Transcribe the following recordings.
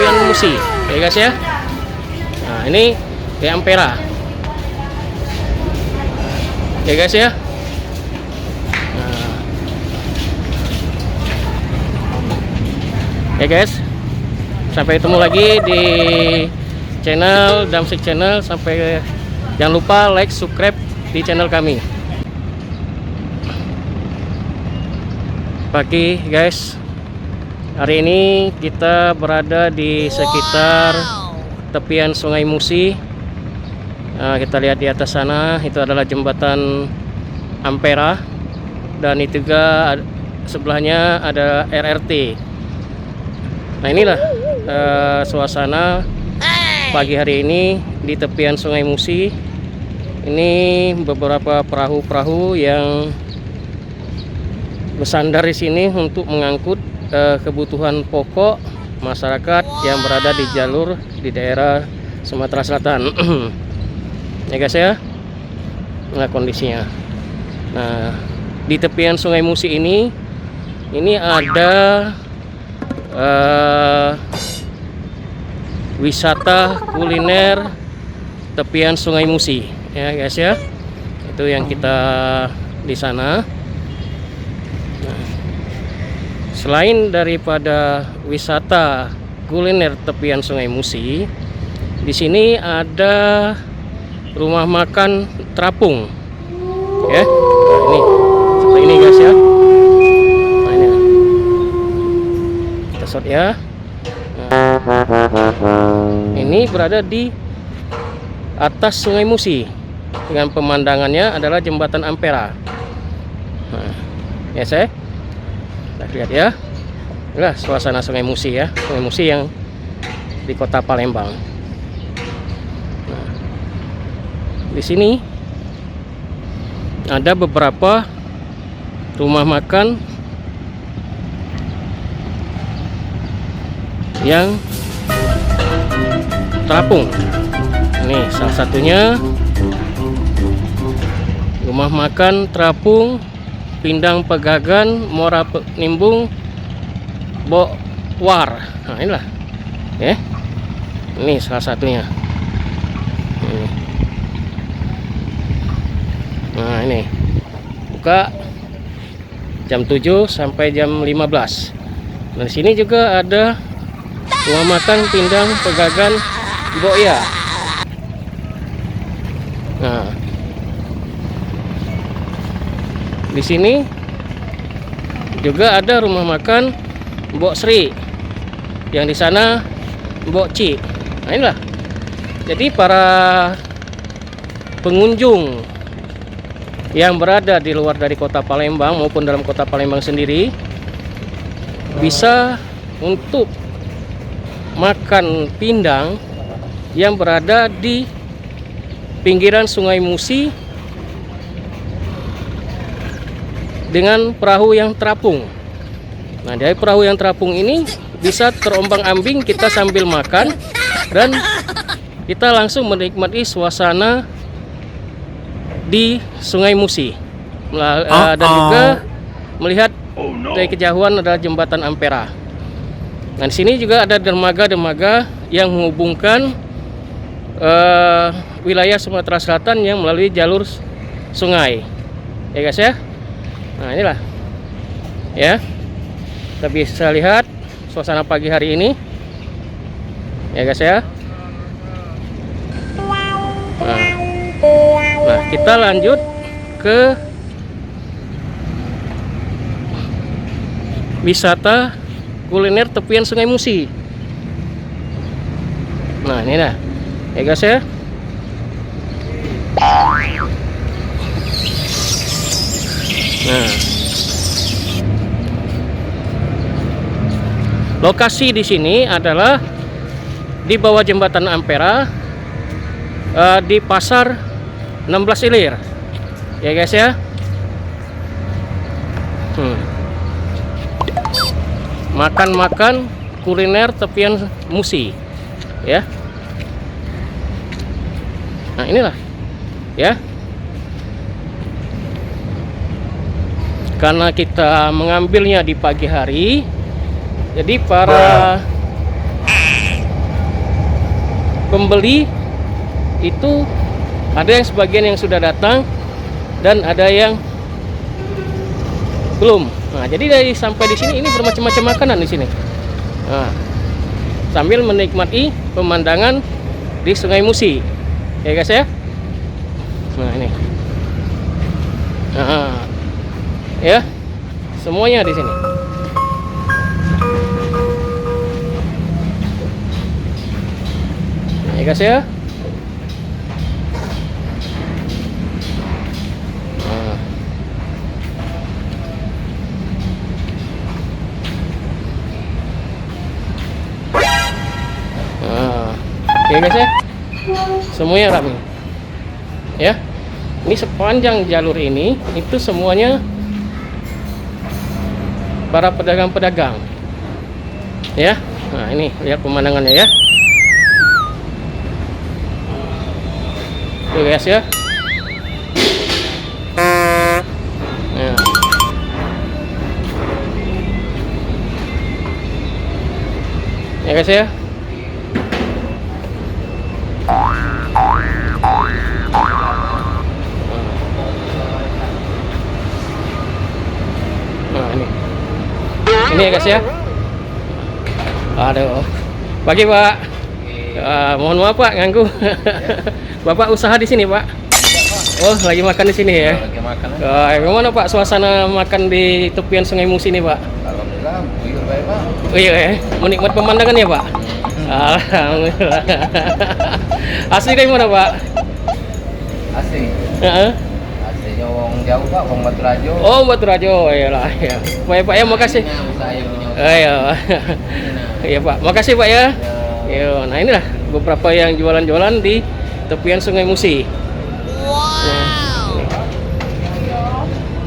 tepian Musi, ya guys ya. Nah, ini di Ampera, ya guys ya. Nah, ya guys, sampai ketemu lagi di channel Damsyik Channel. Sampai jangan lupa like, subscribe di channel kami. Pagi guys, hari ini kita berada di sekitar tepian Sungai Musi. Nah, kita lihat di atas sana, itu adalah jembatan Ampera, dan itu juga sebelahnya ada RRT. Nah, inilah suasana pagi hari ini di tepian Sungai Musi. Ini beberapa perahu-perahu yang bersandar di sini untuk mengangkut kebutuhan pokok masyarakat yang berada di jalur di daerah Sumatera Selatan. Ya guys ya. Nah, kondisinya. Nah, di tepian Sungai Musi ini ada wisata kuliner tepian Sungai Musi, ya guys ya. Itu yang kita di sana. Selain daripada wisata kuliner tepian Sungai Musi, di sini ada rumah makan terapung, ya. Nah, ini seperti ini guys ya. Nah, ini kita shot ya. Nah, ini berada di atas Sungai Musi dengan pemandangannya adalah jembatan Ampera. Nah, ya saya. Lihat ya, inilah suasana Sungai Musi ya, Sungai Musi yang di kota Palembang. Nah, di sini ada beberapa rumah makan yang terapung. Ini salah satunya rumah makan terapung Pindang Pegagan Muara Penimbung Bokwar. Nah, inilah ya. Ini salah satunya. Ini. Nah, ini buka jam 7 sampai jam 15. Nah, di sini juga ada rumah makan Pindang Pegagan Boya. Nah, di sini juga ada rumah makan Mbok Sri, yang di sana Mbok Ci. Nah, inilah. Jadi para pengunjung yang berada di luar dari kota Palembang maupun dalam kota Palembang sendiri bisa untuk makan pindang yang berada di pinggiran Sungai Musi dengan perahu yang terapung. Nah, dari perahu yang terapung ini bisa terombang-ambing kita sambil makan, dan kita langsung menikmati suasana di Sungai Musi. Dan juga melihat dari kejauhan adalah jembatan Ampera. Nah, di sini juga ada dermaga-dermaga yang menghubungkan wilayah Sumatera Selatan yang melalui jalur sungai. Ya guys ya. Nah, inilah ya, kita bisa lihat suasana pagi hari ini, ya guys ya. Nah, kita lanjut ke wisata kuliner tepian Sungai Musi. Nah, ini dah ya guys ya. Nah, lokasi di sini adalah di bawah jembatan Ampera, di pasar 16 Ilir, ya guys ya. Makan-makan kuliner tepian Musi, ya. Nah, inilah ya. Karena kita mengambilnya di pagi hari, jadi para pembeli itu ada yang sebagian yang sudah datang dan ada yang belum. Nah, jadi dari sampai di sini ini bermacam-macam makanan di sini. Nah, sambil menikmati pemandangan di Sungai Musi, ya guys ya. Nah ini, nah, ya semuanya di sini. Nah, ya guys ya. Oke guys ya, semuanya ramai ya. Ini sepanjang jalur ini itu semuanya para pedagang-pedagang ya. Nah ini lihat pemandangannya ya. Tuh guys ya. Nah. Ya guys ya. Nah ini ya guys ya. Aduh, pagi Pak. Mohon maaf Pak ganggu. Bapak usaha di sini Pak? Oh lagi makan di sini ya? Lagi makan. Bagaimana Pak suasana makan di tepian Sungai Musi ini Pak? Alhamdulillah, buyur baik Pak. Oh iya ya, menikmati pemandangan ya Pak? Alhamdulillah. Asli dari mana Pak? Asli. Aslinya wong jauh Pak, wong Baturajo. Oh Baturajo, iyalah ya. Baik Pak ya, makasih. Iya. Iya Pak, makasih Pak ya. Yo, nah inilah beberapa yang jualan-jualan di tepian Sungai Musi. Wow.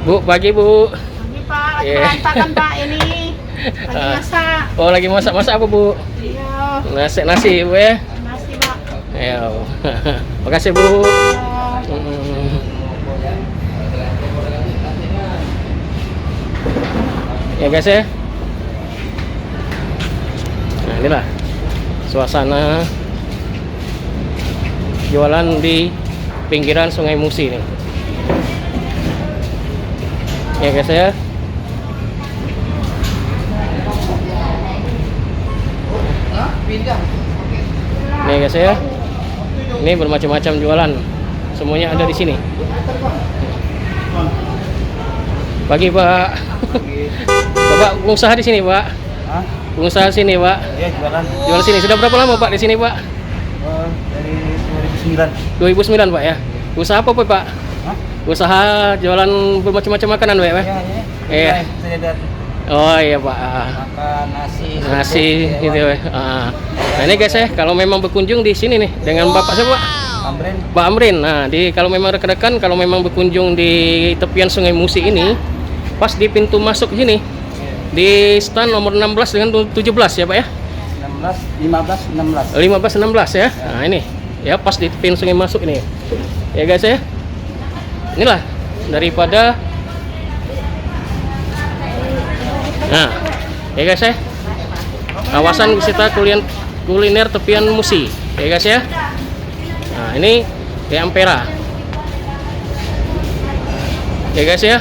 Bu, pagi Bu. Pagi Pak, lagi berantakan Pak ini. Lagi masak. Oh lagi masak apa Bu? Iya. Nasi Bu ya. Nasi Pak. Ya, makasih Bu. Ya guys ya. Nah inilah suasana jualan di pinggiran Sungai Musi nih. Ya guys ya. Nih guys ya. Ini bermacam-macam jualan. Semuanya ada di sini. Pagi Pak. Bapak pengusaha di sini Pak. Pengusaha sini Pak. Iya jualan. Jual sini. Sudah berapa lama Pak di sini Pak? Dari 2009. 2009 Pak ya. Usaha apa Pak? Usaha jualan bermacam-macam makanan Pak ya? Iya. Oh iya Pak. Makan Nasi gitu ya. Nah ini guys ya, kalau memang berkunjung di sini nih dengan Bapak siapa Pak? Amrin. Pak Amrin. Nah, kalau memang rekan-rekan kalau memang berkunjung di tepian Sungai Musi ini, pas di pintu masuk sini di stand nomor 16 dengan 17 ya Pak ya? 15, 16. 16 ya. Nah, ini ya pas di tepian sungai masuk ini. Ya guys ya. Inilah daripada nah, ya guys ya. Kawasan wisata kuliner tepian Musi. Ya guys ya. Nah, ini di Ampera. Ya guys ya.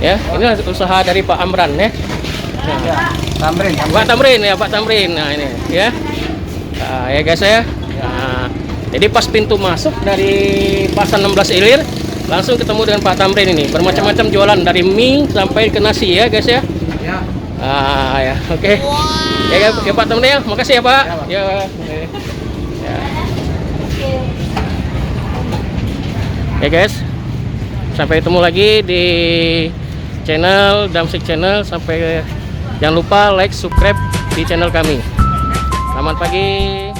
Ya, ini usaha dari Pak Amran ya. Nah, Tamrin. Pak Tamrin ya, Pak Tamrin. Nah, ini ya. Nah, ya guys ya. Nah, jadi pas pintu masuk dari Pasar 16 Ilir, langsung ketemu dengan Pak Tamrin ini. Bermacam-macam jualan dari mie sampai ke nasi ya, guys ya. Ya. Ya, oke. Ya, Pak Tamrin ya. Makasih ya, Pak. Ya. Ya. Ya, guys. Sampai ketemu lagi di channel Damsik Channel. Sampai jangan lupa like, subscribe di channel kami. Selamat pagi.